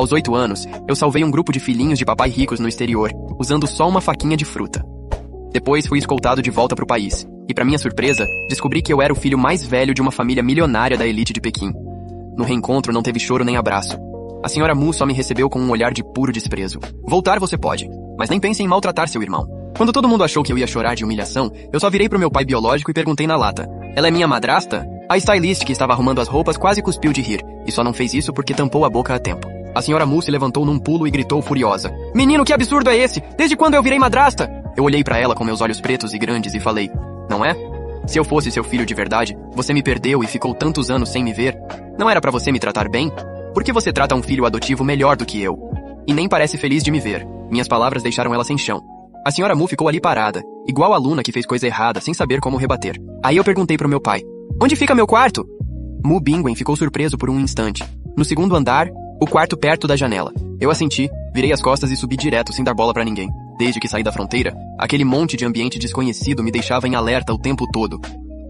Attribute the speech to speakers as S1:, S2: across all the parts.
S1: Aos 8 anos, eu salvei um grupo de filhinhos de papai ricos no exterior, usando só uma faquinha de fruta. Depois fui escoltado de volta pro país, e pra minha surpresa, descobri que eu era o filho mais velho de uma família milionária da elite de Pequim. No reencontro não teve choro nem abraço. A senhora Mu só me recebeu com um olhar de puro desprezo. Voltar você pode, mas nem pense em maltratar seu irmão. Quando todo mundo achou que eu ia chorar de humilhação, eu só virei pro meu pai biológico e perguntei na lata: ela é minha madrasta? A stylist que estava arrumando as roupas quase cuspiu de rir, e só não fez isso porque tampou a boca a tempo. A senhora Mu se levantou num pulo e gritou furiosa: menino, que absurdo é esse? Desde quando eu virei madrasta? Eu olhei pra ela com meus olhos pretos e grandes e falei: não é? Se eu fosse seu filho de verdade, você me perdeu e ficou tantos anos sem me ver. Não era pra você me tratar bem? Por que você trata um filho adotivo melhor do que eu? E nem parece feliz de me ver. Minhas palavras deixaram ela sem chão. A senhora Mu ficou ali parada, igual a aluna que fez coisa errada, sem saber como rebater. Aí eu perguntei pro meu pai: onde fica meu quarto? Mu Bingwen ficou surpreso por um instante. No segundo andar, o quarto perto da janela. Eu assenti, virei as costas e subi direto sem dar bola pra ninguém. Desde que saí da fronteira, aquele monte de ambiente desconhecido me deixava em alerta o tempo todo.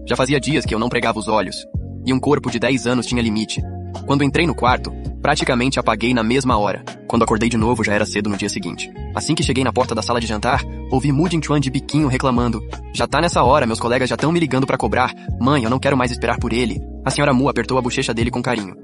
S1: Já fazia dias que eu não pregava os olhos. E um corpo de 10 anos tinha limite. Quando entrei no quarto, praticamente apaguei na mesma hora. Quando acordei de novo, já era cedo no dia seguinte. Assim que cheguei na porta da sala de jantar, ouvi Mu Jingchuan de biquinho reclamando: já tá nessa hora, meus colegas já estão me ligando pra cobrar. Mãe, eu não quero mais esperar por ele. A senhora Mu apertou a bochecha dele com carinho.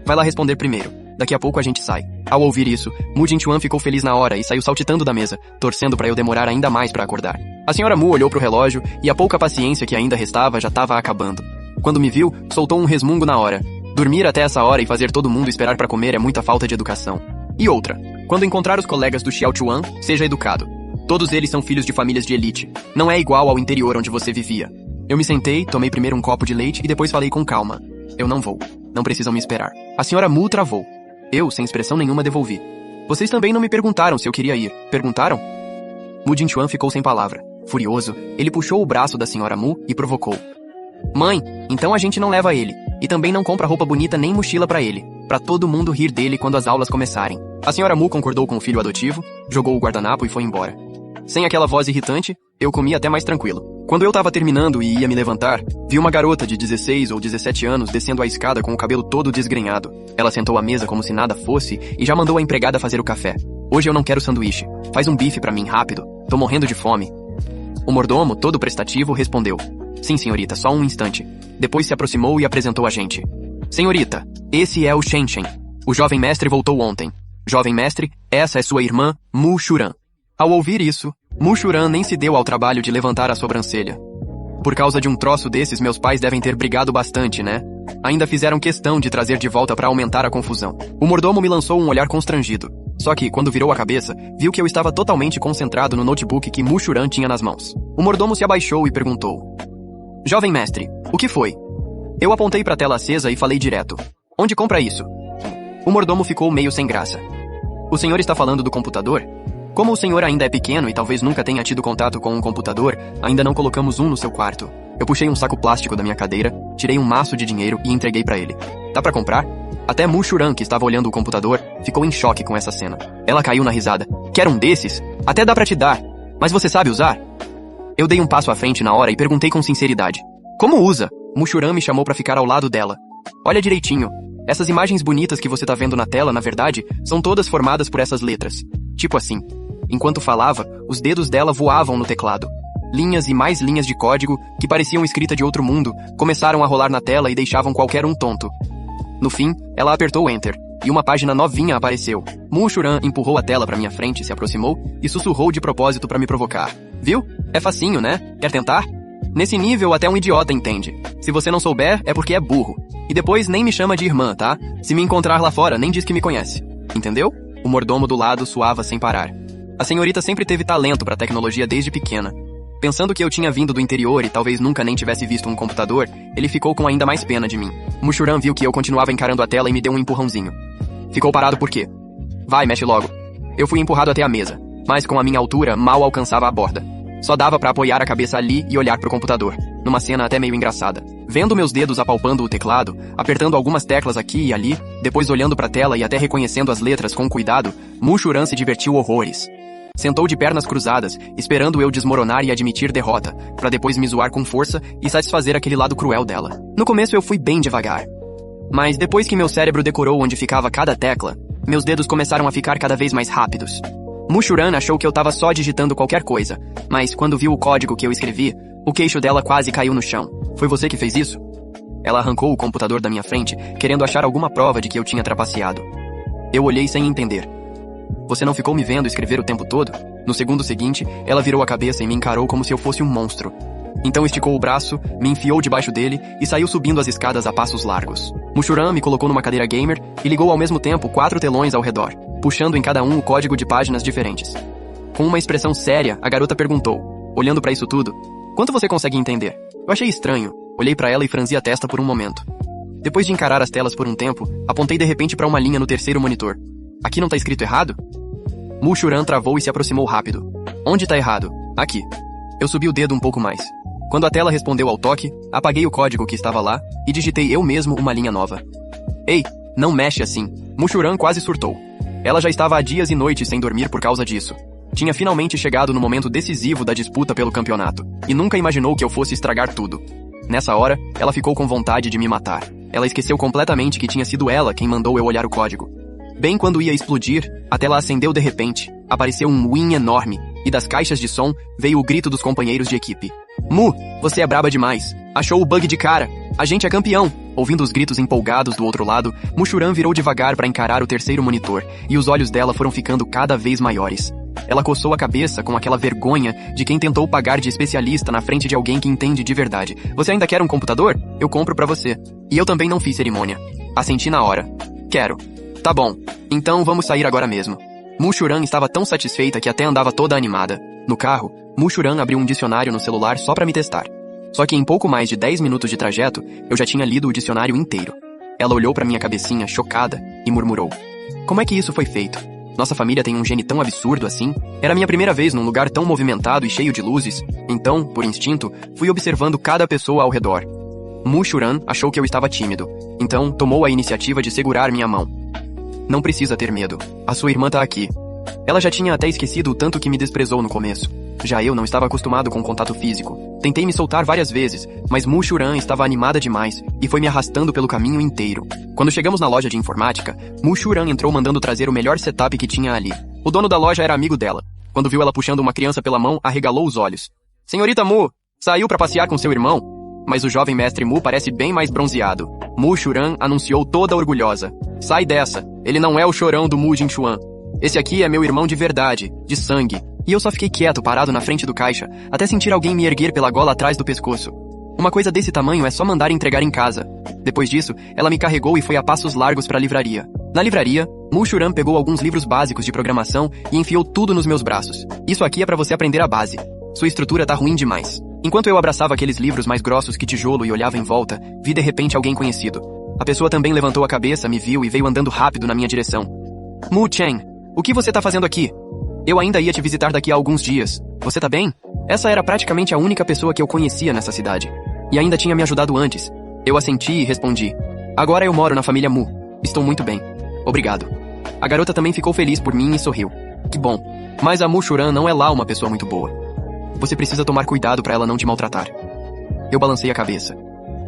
S1: Vai lá responder primeiro. Daqui a pouco a gente sai. Ao ouvir isso, Mu Jingchuan ficou feliz na hora e saiu saltitando da mesa, torcendo pra eu demorar ainda mais pra acordar. A senhora Mu olhou pro relógio e a pouca paciência que ainda restava já tava acabando. Quando me viu, soltou um resmungo na hora. Dormir até essa hora e fazer todo mundo esperar pra comer é muita falta de educação. E outra, quando encontrar os colegas do Xiaochuan, seja educado. Todos eles são filhos de famílias de elite. Não é igual ao interior onde você vivia. Eu me sentei, tomei primeiro um copo de leite e depois falei com calma: eu não vou. Não precisam me esperar. A senhora Mu travou. Eu, sem expressão nenhuma, devolvi: vocês também não me perguntaram se eu queria ir. Perguntaram? Mu Jingchuan ficou sem palavra. Furioso, ele puxou o braço da senhora Mu e provocou: mãe, então a gente não leva ele. E também não compra roupa bonita nem mochila pra ele. Pra todo mundo rir dele quando as aulas começarem. A senhora Mu concordou com o filho adotivo, jogou o guardanapo e foi embora. Sem aquela voz irritante, eu comi até mais tranquilo. Quando eu tava terminando e ia me levantar, vi uma garota de 16 ou 17 anos descendo a escada com o cabelo todo desgrenhado. Ela sentou à mesa como se nada fosse e já mandou a empregada fazer o café. Hoje eu não quero sanduíche. Faz um bife pra mim, rápido. Tô morrendo de fome. O mordomo, todo prestativo, respondeu: sim, senhorita, só um instante. Depois se aproximou e apresentou a gente. Senhorita, esse é o Shen Shen. O jovem mestre voltou ontem. Jovem mestre, essa é sua irmã, Mu Shuran. Ao ouvir isso, Mu Shuran nem se deu ao trabalho de levantar a sobrancelha. Por causa de um troço desses, meus pais devem ter brigado bastante, né? Ainda fizeram questão de trazer de volta pra aumentar a confusão. O mordomo me lançou um olhar constrangido. Só que, quando virou a cabeça, viu que eu estava totalmente concentrado no notebook que Mu Shuran tinha nas mãos. O mordomo se abaixou e perguntou: jovem mestre, o que foi? Eu apontei pra tela acesa e falei direto: onde compra isso? O mordomo ficou meio sem graça. O senhor está falando do computador? Como o senhor ainda é pequeno e talvez nunca tenha tido contato com um computador, ainda não colocamos um no seu quarto. Eu puxei um saco plástico da minha cadeira, tirei um maço de dinheiro e entreguei pra ele. Dá pra comprar? Até Mu Shuran, que estava olhando o computador, ficou em choque com essa cena. Ela caiu na risada. Quer um desses? Até dá pra te dar. Mas você sabe usar? Eu dei um passo à frente na hora e perguntei com sinceridade: como usa? Mu Shuran me chamou pra ficar ao lado dela. Olha direitinho. Essas imagens bonitas que você tá vendo na tela, na verdade, são todas formadas por essas letras. Tipo assim. Enquanto falava, os dedos dela voavam no teclado. Linhas e mais linhas de código, que pareciam escrita de outro mundo, começaram a rolar na tela e deixavam qualquer um tonto. No fim, ela apertou Enter, e uma página novinha apareceu. Mu Shuran empurrou a tela pra minha frente, se aproximou e sussurrou de propósito pra me provocar. Viu? É facinho, né? Quer tentar? Nesse nível, até um idiota entende. Se você não souber, é porque é burro. E depois nem me chama de irmã, tá? Se me encontrar lá fora, nem diz que me conhece. Entendeu? O mordomo do lado suava sem parar. A senhorita sempre teve talento pra tecnologia desde pequena. Pensando que eu tinha vindo do interior e talvez nunca nem tivesse visto um computador, ele ficou com ainda mais pena de mim. Mu Shuran viu que eu continuava encarando a tela e me deu um empurrãozinho. Ficou parado por quê? Vai, mexe logo. Eu fui empurrado até a mesa, mas com a minha altura mal alcançava a borda. Só dava pra apoiar a cabeça ali e olhar pro computador, numa cena até meio engraçada. Vendo meus dedos apalpando o teclado, apertando algumas teclas aqui e ali, depois olhando pra tela e até reconhecendo as letras com cuidado, Mu Shuran se divertiu horrores. Sentou de pernas cruzadas, esperando eu desmoronar e admitir derrota, pra depois me zoar com força e satisfazer aquele lado cruel dela. No começo eu fui bem devagar. Mas depois que meu cérebro decorou onde ficava cada tecla, Meus dedos começaram a ficar cada vez mais rápidos. Mushuran achou que eu tava só digitando qualquer coisa, mas quando viu o código que eu escrevi, o queixo dela quase caiu no chão. Foi você que fez isso? Ela arrancou o computador da minha frente, querendo achar alguma prova de que eu tinha trapaceado. Eu olhei sem entender. Você não ficou me vendo escrever o tempo todo? No segundo seguinte, ela virou a cabeça e me encarou como se eu fosse um monstro. Então esticou o braço, me enfiou debaixo dele e saiu subindo as escadas a passos largos. Mushuran me colocou numa cadeira gamer e ligou ao mesmo tempo 4 telões ao redor, puxando em cada um o código de páginas diferentes. Com uma expressão séria, a garota perguntou, olhando pra isso tudo, quanto você consegue entender? Eu achei estranho, olhei pra ela e franzi a testa por um momento. Depois de encarar as telas por um tempo, apontei de repente pra uma linha no terceiro monitor. Aqui não tá escrito errado? Mushuran travou e se aproximou rápido. Onde tá errado? Aqui. Eu subi o dedo um pouco mais. Quando a tela respondeu ao toque, apaguei o código que estava lá e digitei eu mesmo uma linha nova. Ei, não mexe assim. Mushuran quase surtou. Ela já estava há dias e noites sem dormir por causa disso. Tinha finalmente chegado no momento decisivo da disputa pelo campeonato, e nunca imaginou que eu fosse estragar tudo. Nessa hora, ela ficou com vontade de me matar. Ela esqueceu completamente que tinha sido ela quem mandou eu olhar o código. Bem quando ia explodir, a tela acendeu de repente, apareceu um win enorme, e das caixas de som veio o grito dos companheiros de equipe. Mu, você é braba demais. Achou o bug de cara. A gente é campeão. Ouvindo os gritos empolgados do outro lado, Mushuran virou devagar para encarar o terceiro monitor, e os olhos dela foram ficando cada vez maiores. Ela coçou a cabeça com aquela vergonha de quem tentou pagar de especialista na frente de alguém que entende de verdade. Você ainda quer um computador? Eu compro pra você. E eu também não fiz cerimônia. Assenti na hora. Quero. Tá bom. Então vamos sair agora mesmo. Mushuran estava tão satisfeita que até andava toda animada. No carro, Mushuran abriu um dicionário no celular só pra me testar. Só que em pouco mais de 10 minutos de trajeto, eu já tinha lido o dicionário inteiro. Ela olhou pra minha cabecinha, chocada, e murmurou. Como é que isso foi feito? Nossa família tem um gene tão absurdo assim? Era minha primeira vez num lugar tão movimentado e cheio de luzes. Então, por instinto, fui observando cada pessoa ao redor. Mushuran achou que eu estava tímido. Então, tomou a iniciativa de segurar minha mão. Não precisa ter medo. A sua irmã tá aqui. Ela já tinha até esquecido o tanto que me desprezou no começo. Já eu não estava acostumado com contato físico. Tentei me soltar várias vezes, mas Mushuran estava animada demais e foi me arrastando pelo caminho inteiro. Quando chegamos na loja de informática, Mushuran entrou mandando trazer o melhor setup que tinha ali. O dono da loja era amigo dela. Quando viu ela puxando uma criança pela mão, arregalou os olhos. Senhorita Mu, saiu pra passear com seu irmão? Mas o jovem mestre Mu parece bem mais bronzeado. Mushuran anunciou toda orgulhosa. Sai dessa, ele não é o chorão do Mu Jinchuan. Esse aqui é meu irmão de verdade, de sangue. E eu só fiquei quieto, parado na frente do caixa, até sentir alguém me erguer pela gola atrás do pescoço. Uma coisa desse tamanho é só mandar entregar em casa. Depois disso, ela me carregou e foi a passos largos para a livraria. Na livraria, Mushuran pegou alguns livros básicos de programação e enfiou tudo nos meus braços. Isso aqui é para você aprender a base. Sua estrutura tá ruim demais. Enquanto eu abraçava aqueles livros mais grossos que tijolo e olhava em volta, vi de repente alguém conhecido. A pessoa também levantou a cabeça, me viu e veio andando rápido na minha direção. Mu Chen, o que você tá fazendo aqui? Eu ainda ia te visitar daqui a alguns dias. Você tá bem? Essa era praticamente a única pessoa que eu conhecia nessa cidade. E ainda tinha me ajudado antes. Eu assenti e respondi. Agora eu moro na família Mu. Estou muito bem. Obrigado. A garota também ficou feliz por mim e sorriu. Que bom. Mas a Mushuran não é lá uma pessoa muito boa. Você precisa tomar cuidado para ela não te maltratar. Eu balancei a cabeça.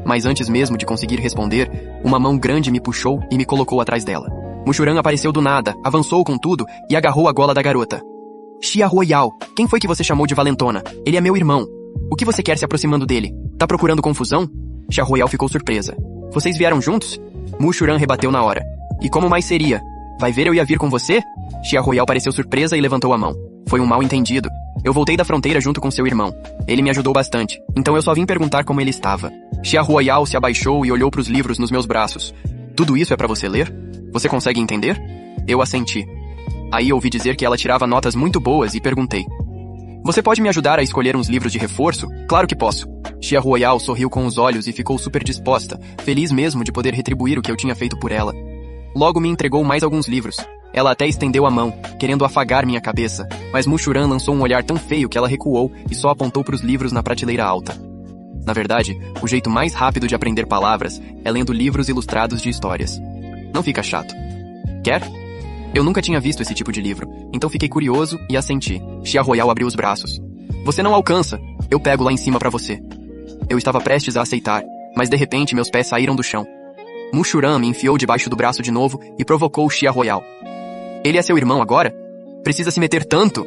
S1: Mas antes mesmo de conseguir responder, uma mão grande me puxou e me colocou atrás dela. Mushuran apareceu do nada, avançou com tudo e agarrou a gola da garota. Xia Royal, quem foi que você chamou de valentona? Ele é meu irmão. O que você quer se aproximando dele? Tá procurando confusão? Xia Royal ficou surpresa. Vocês vieram juntos? Mushuran rebateu na hora. E como mais seria? Vai ver eu ia vir com você? Xia Royal pareceu surpresa e levantou a mão. Foi um mal entendido. Eu voltei da fronteira junto com seu irmão. Ele me ajudou bastante, então eu só vim perguntar como ele estava. Xia Royal se abaixou e olhou para os livros nos meus braços. Tudo isso é para você ler? Você consegue entender? Eu assenti. Aí ouvi dizer que ela tirava notas muito boas e perguntei. Você pode me ajudar a escolher uns livros de reforço? Claro que posso. Xia Royal sorriu com os olhos e ficou super disposta, feliz mesmo de poder retribuir o que eu tinha feito por ela. Logo me entregou mais alguns livros. Ela até estendeu a mão, querendo afagar minha cabeça, mas Mushuran lançou um olhar tão feio que ela recuou e só apontou para os livros na prateleira alta. Na verdade, o jeito mais rápido de aprender palavras é lendo livros ilustrados de histórias. Não fica chato. Quer? Eu nunca tinha visto esse tipo de livro, então fiquei curioso e assenti. Xia Royal abriu os braços. Você não alcança. Eu pego lá em cima pra você. Eu estava prestes a aceitar, mas de repente meus pés saíram do chão. Mushuran me enfiou debaixo do braço de novo e provocou Xia Royal. Ele é seu irmão agora? Precisa se meter tanto?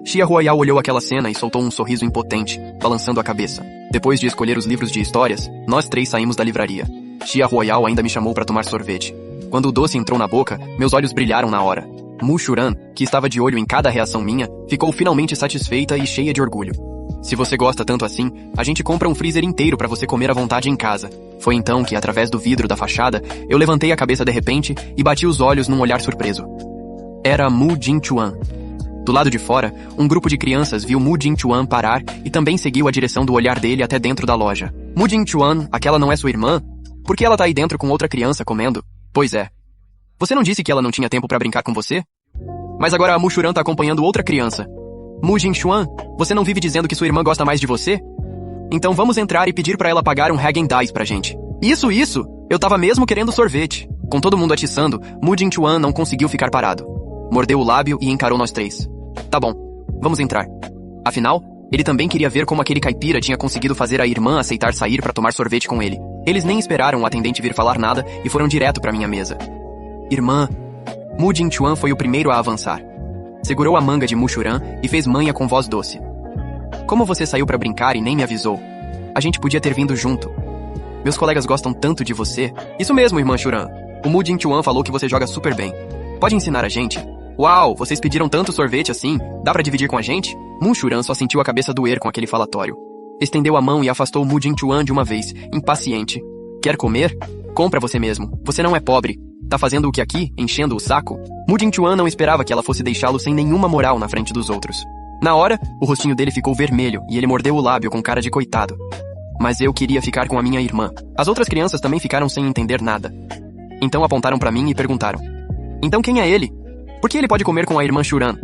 S1: Xia Royal olhou aquela cena e soltou um sorriso impotente, balançando a cabeça. Depois de escolher os livros de histórias, nós três saímos da livraria. Xia Royal ainda me chamou para tomar sorvete. Quando o doce entrou na boca, meus olhos brilharam na hora. Mushuran, que estava de olho em cada reação minha, ficou finalmente satisfeita e cheia de orgulho. Se você gosta tanto assim, a gente compra um freezer inteiro para você comer à vontade em casa. Foi então que, através do vidro da fachada, eu levantei a cabeça de repente e bati os olhos num olhar surpreso. Era Mu Jingchuan. Do lado de fora, um grupo de crianças viu Mu Jingchuan parar e também seguiu a direção do olhar dele até dentro da loja. Mu Jingchuan, aquela não é sua irmã? Por que ela tá aí dentro com outra criança comendo? Pois é. Você não disse que ela não tinha tempo para brincar com você? Mas agora a Mushuran tá acompanhando outra criança. Mu Jingchuan, você não vive dizendo que sua irmã gosta mais de você? Então vamos entrar e pedir pra ela pagar um Häagen-Dazs pra gente. Isso! Eu tava mesmo querendo sorvete. Com todo mundo atiçando, Mu Jingchuan não conseguiu ficar parado. Mordeu o lábio e encarou nós três. Tá bom, vamos entrar. Afinal, ele também queria ver como aquele caipira tinha conseguido fazer a irmã aceitar sair pra tomar sorvete com ele. Eles nem esperaram o atendente vir falar nada e foram direto pra minha mesa. Irmã. Mu Jingchuan foi o primeiro a avançar. Segurou a manga de Mushuran e fez manha com voz doce. Como você saiu pra brincar e nem me avisou? A gente podia ter vindo junto. Meus colegas gostam tanto de você. Isso mesmo, irmã Shuran. O Mu Jingchuan falou que você joga super bem. Pode ensinar a gente? Uau, vocês pediram tanto sorvete assim? Dá pra dividir com a gente? Mushuran só sentiu a cabeça doer com aquele falatório. Estendeu a mão e afastou Mu Jingchuan de uma vez, impaciente. Quer comer? Compra você mesmo. Você não é pobre. Tá fazendo o que aqui, enchendo o saco? Mu Jingchuan não esperava que ela fosse deixá-lo sem nenhuma moral na frente dos outros. Na hora, o rostinho dele ficou vermelho e ele mordeu o lábio com cara de coitado. Mas eu queria ficar com a minha irmã. As outras crianças também ficaram sem entender nada. Então apontaram pra mim e perguntaram. Então quem é ele? Por que ele pode comer com a irmã Shuran?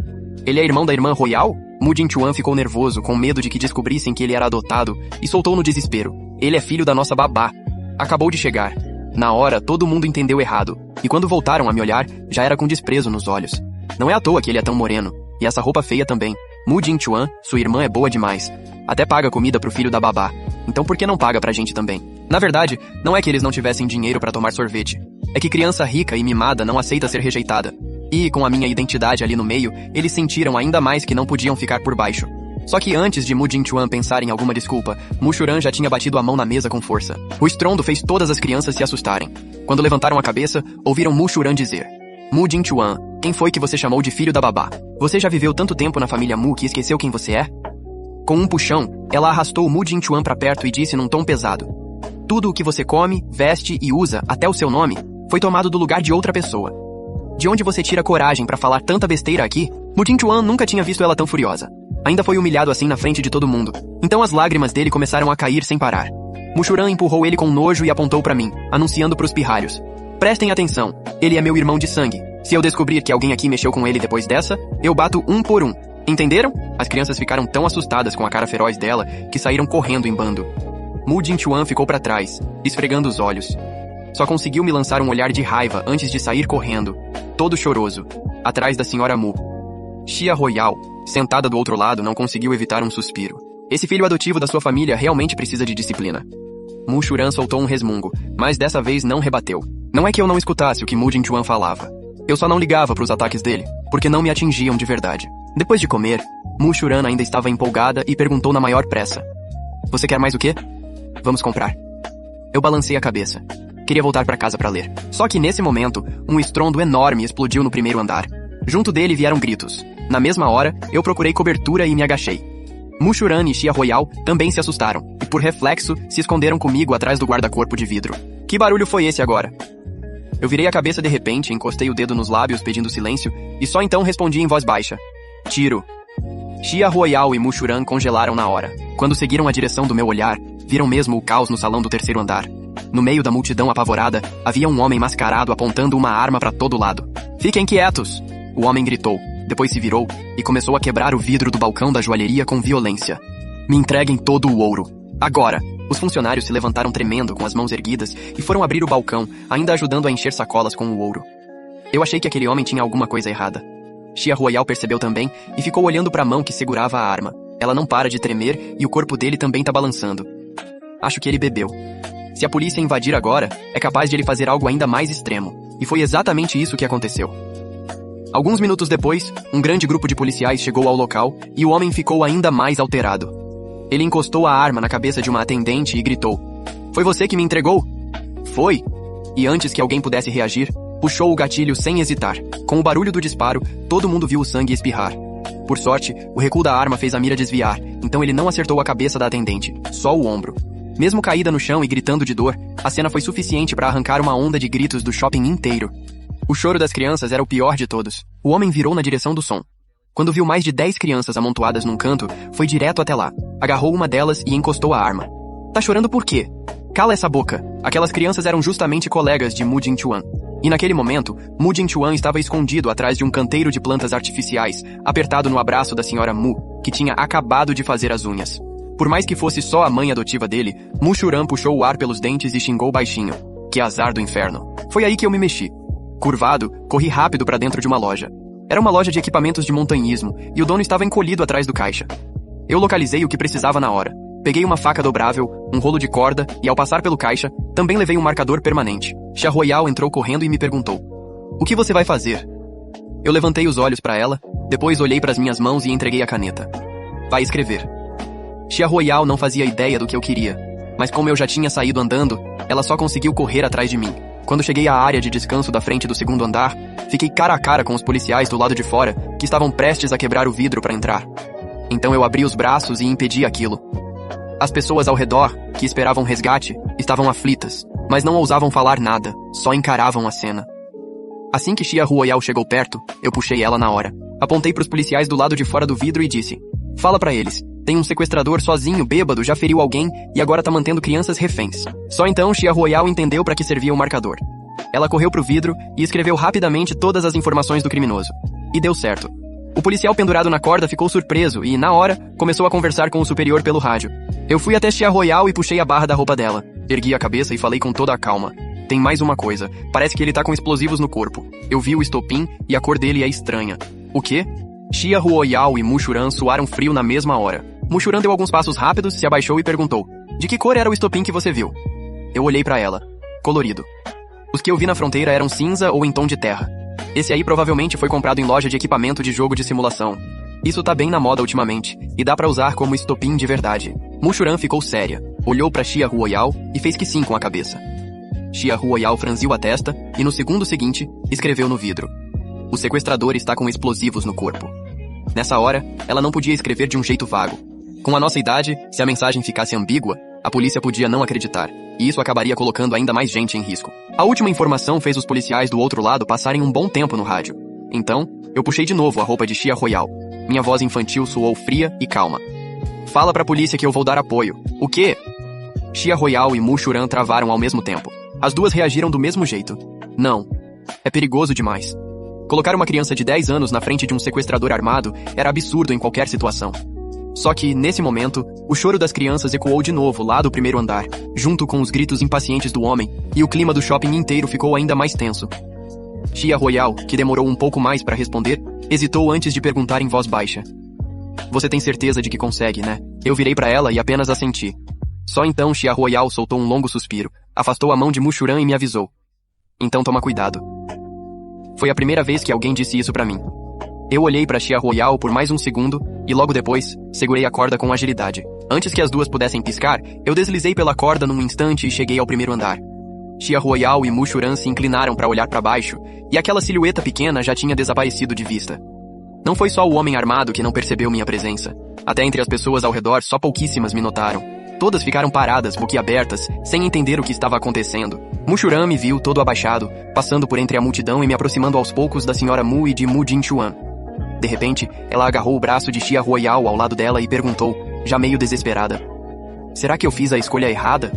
S1: Ele é irmão da irmã Royal? Mu Jingchuan ficou nervoso, com medo de que descobrissem que ele era adotado, e soltou no desespero. Ele é filho da nossa babá. Acabou de chegar. Na hora, todo mundo entendeu errado. E quando voltaram a me olhar, já era com desprezo nos olhos. Não é à toa que ele é tão moreno. E essa roupa feia também. Mu Jingchuan, sua irmã é boa demais. Até paga comida pro filho da babá. Então por que não paga pra gente também? Na verdade, não é que eles não tivessem dinheiro pra tomar sorvete. É que criança rica e mimada não aceita ser rejeitada. E, com a minha identidade ali no meio, eles sentiram ainda mais que não podiam ficar por baixo. Só que antes de Mu Jingchuan pensar em alguma desculpa, Mushuran já tinha batido a mão na mesa com força. O estrondo fez todas as crianças se assustarem. Quando levantaram a cabeça, ouviram Mushuran dizer: Mu Jingchuan, quem foi que você chamou de filho da babá? Você já viveu tanto tempo na família Mu que esqueceu quem você é? Com um puxão, ela arrastou Mu Jingchuan pra perto e disse num tom pesado: tudo o que você come, veste e usa, até o seu nome, foi tomado do lugar de outra pessoa. De onde você tira coragem pra falar tanta besteira aqui? Mu Jingchuan nunca tinha visto ela tão furiosa. Ainda foi humilhado assim na frente de todo mundo. Então as lágrimas dele começaram a cair sem parar. Mushuran empurrou ele com nojo e apontou pra mim, anunciando pros pirralhos: prestem atenção, ele é meu irmão de sangue. Se eu descobrir que alguém aqui mexeu com ele depois dessa, eu bato um por um. Entenderam? As crianças ficaram tão assustadas com a cara feroz dela que saíram correndo em bando. Mu Jingchuan ficou pra trás, esfregando os olhos. Só conseguiu me lançar um olhar de raiva antes de sair correndo, todo choroso, atrás da senhora Mu. Xia Royal, sentada do outro lado, não conseguiu evitar um suspiro. Esse filho adotivo da sua família realmente precisa de disciplina. Mushuran soltou um resmungo, mas dessa vez não rebateu. Não é que eu não escutasse o que Mu Jingchuan falava. Eu só não ligava pros ataques dele, porque não me atingiam de verdade. Depois de comer, Mushuran ainda estava empolgada e perguntou na maior pressa: você quer mais o quê? Vamos comprar. Eu balancei a cabeça. Queria voltar pra casa pra ler. Só que nesse momento, um estrondo enorme explodiu no primeiro andar. Junto dele vieram gritos. Na mesma hora, eu procurei cobertura e me agachei. Mushuran e Xia Royal também se assustaram, e por reflexo, se esconderam comigo atrás do guarda-corpo de vidro. Que barulho foi esse agora? Eu virei a cabeça de repente, encostei o dedo nos lábios pedindo silêncio, e só então respondi em voz baixa: tiro. Xia Royal e Mushuran congelaram na hora. Quando seguiram a direção do meu olhar, viram mesmo o caos no salão do terceiro andar. No meio da multidão apavorada, havia um homem mascarado apontando uma arma pra todo lado. Fiquem quietos! O homem gritou, depois se virou e começou a quebrar o vidro do balcão da joalheria com violência. Me entreguem todo o ouro. Agora! Os funcionários se levantaram tremendo com as mãos erguidas e foram abrir o balcão, ainda ajudando a encher sacolas com o ouro. Eu achei que aquele homem tinha alguma coisa errada. Xia Royal percebeu também e ficou olhando pra mão que segurava a arma. Ela não para de tremer e o corpo dele também tá balançando. Acho que ele bebeu. Se a polícia invadir agora, é capaz de ele fazer algo ainda mais extremo. E foi exatamente isso que aconteceu. Alguns minutos depois, um grande grupo de policiais chegou ao local e o homem ficou ainda mais alterado. Ele encostou a arma na cabeça de uma atendente e gritou: "Foi você que me entregou?" "Foi." E antes que alguém pudesse reagir, puxou o gatilho sem hesitar. Com o barulho do disparo, todo mundo viu o sangue espirrar. Por sorte, o recuo da arma fez a mira desviar, então ele não acertou a cabeça da atendente, só o ombro. Mesmo caída no chão e gritando de dor, a cena foi suficiente para arrancar uma onda de gritos do shopping inteiro. O choro das crianças era o pior de todos. O homem virou na direção do som. Quando viu mais de 10 crianças amontoadas num canto, foi direto até lá. Agarrou uma delas e encostou a arma. "Tá chorando por quê?" "Cala essa boca." Aquelas crianças eram justamente colegas de Mu Jin-chuan. E naquele momento, Mu Jin-chuan estava escondido atrás de um canteiro de plantas artificiais, apertado no abraço da senhora Mu, que tinha acabado de fazer as unhas. Por mais que fosse só a mãe adotiva dele, Mu Churan puxou o ar pelos dentes e xingou baixinho: "Que azar do inferno." Foi aí que eu me mexi. Curvado, corri rápido para dentro de uma loja. Era uma loja de equipamentos de montanhismo, e o dono estava encolhido atrás do caixa. Eu localizei o que precisava na hora. Peguei uma faca dobrável, um rolo de corda, e ao passar pelo caixa, também levei um marcador permanente. Xia Royal entrou correndo e me perguntou: "O que você vai fazer?" Eu levantei os olhos para ela, depois olhei para as minhas mãos e entreguei a caneta. "Vai escrever." Xia Royal não fazia ideia do que eu queria, mas como eu já tinha saído andando, ela só conseguiu correr atrás de mim. Quando cheguei à área de descanso da frente do segundo andar, fiquei cara a cara com os policiais do lado de fora, que estavam prestes a quebrar o vidro para entrar. Então eu abri os braços e impedi aquilo. As pessoas ao redor, que esperavam resgate, estavam aflitas, mas não ousavam falar nada, só encaravam a cena. Assim que Xia Royal chegou perto, eu puxei ela na hora. Apontei para os policiais do lado de fora do vidro e disse: "Fala para eles. Tem um sequestrador sozinho, bêbado, já feriu alguém e agora tá mantendo crianças reféns." Só então Xia Royal entendeu para que servia o marcador. Ela correu pro vidro e escreveu rapidamente todas as informações do criminoso. E deu certo. O policial pendurado na corda ficou surpreso e, na hora, começou a conversar com o superior pelo rádio. Eu fui até Xia Royal e puxei a barra da roupa dela. Ergui a cabeça e falei com toda a calma: "Tem mais uma coisa. Parece que ele tá com explosivos no corpo. Eu vi o estopim e a cor dele é estranha." "O quê?" Xia Royal e Mu Churan suaram frio na mesma hora. Mu Churan deu alguns passos rápidos, se abaixou e perguntou: "De que cor era o estopim que você viu?" Eu olhei pra ela. Colorido. Os que eu vi na fronteira eram cinza ou em tom de terra. Esse aí provavelmente foi comprado em loja de equipamento de jogo de simulação. Isso tá bem na moda ultimamente, e dá pra usar como estopim de verdade. Mu Churan ficou séria, olhou pra Xia Royal e fez que sim com a cabeça. Xia Royal franziu a testa e no segundo seguinte, escreveu no vidro: "O sequestrador está com explosivos no corpo." Nessa hora, ela não podia escrever de um jeito vago. Com a nossa idade, se a mensagem ficasse ambígua, a polícia podia não acreditar, e isso acabaria colocando ainda mais gente em risco. A última informação fez os policiais do outro lado passarem um bom tempo no rádio. Então, eu puxei de novo a roupa de Xia Royal. Minha voz infantil soou fria e calma. "Fala pra polícia que eu vou dar apoio." "O quê?" Xia Royal e Mu Churan travaram ao mesmo tempo. As duas reagiram do mesmo jeito. "Não. É perigoso demais." Colocar uma criança de 10 anos na frente de um sequestrador armado era absurdo em qualquer situação. Só que, nesse momento, o choro das crianças ecoou de novo lá do primeiro andar, junto com os gritos impacientes do homem, e o clima do shopping inteiro ficou ainda mais tenso. Xia Royal, que demorou um pouco mais para responder, hesitou antes de perguntar em voz baixa: "Você tem certeza de que consegue, né?" Eu virei para ela e apenas assenti. Só então Xia Royal soltou um longo suspiro, afastou a mão de Mu Churan e me avisou: "Então toma cuidado." Foi a primeira vez que alguém disse isso pra mim. Eu olhei pra Xia Royal por mais um segundo e logo depois, segurei a corda com agilidade. Antes que as duas pudessem piscar, eu deslizei pela corda num instante e cheguei ao primeiro andar. Xia Royal e Mu Churan se inclinaram para olhar para baixo, e aquela silhueta pequena já tinha desaparecido de vista. Não foi só o homem armado que não percebeu minha presença. Até entre as pessoas ao redor, só pouquíssimas me notaram. Todas ficaram paradas, boquiabertas, sem entender o que estava acontecendo. Mu Churan me viu todo abaixado, passando por entre a multidão e me aproximando aos poucos da senhora Mu e de Mu Jin-chuan. De repente, ela agarrou o braço de Xia Royal ao lado dela e perguntou, já meio desesperada: "Será que eu fiz a escolha errada?"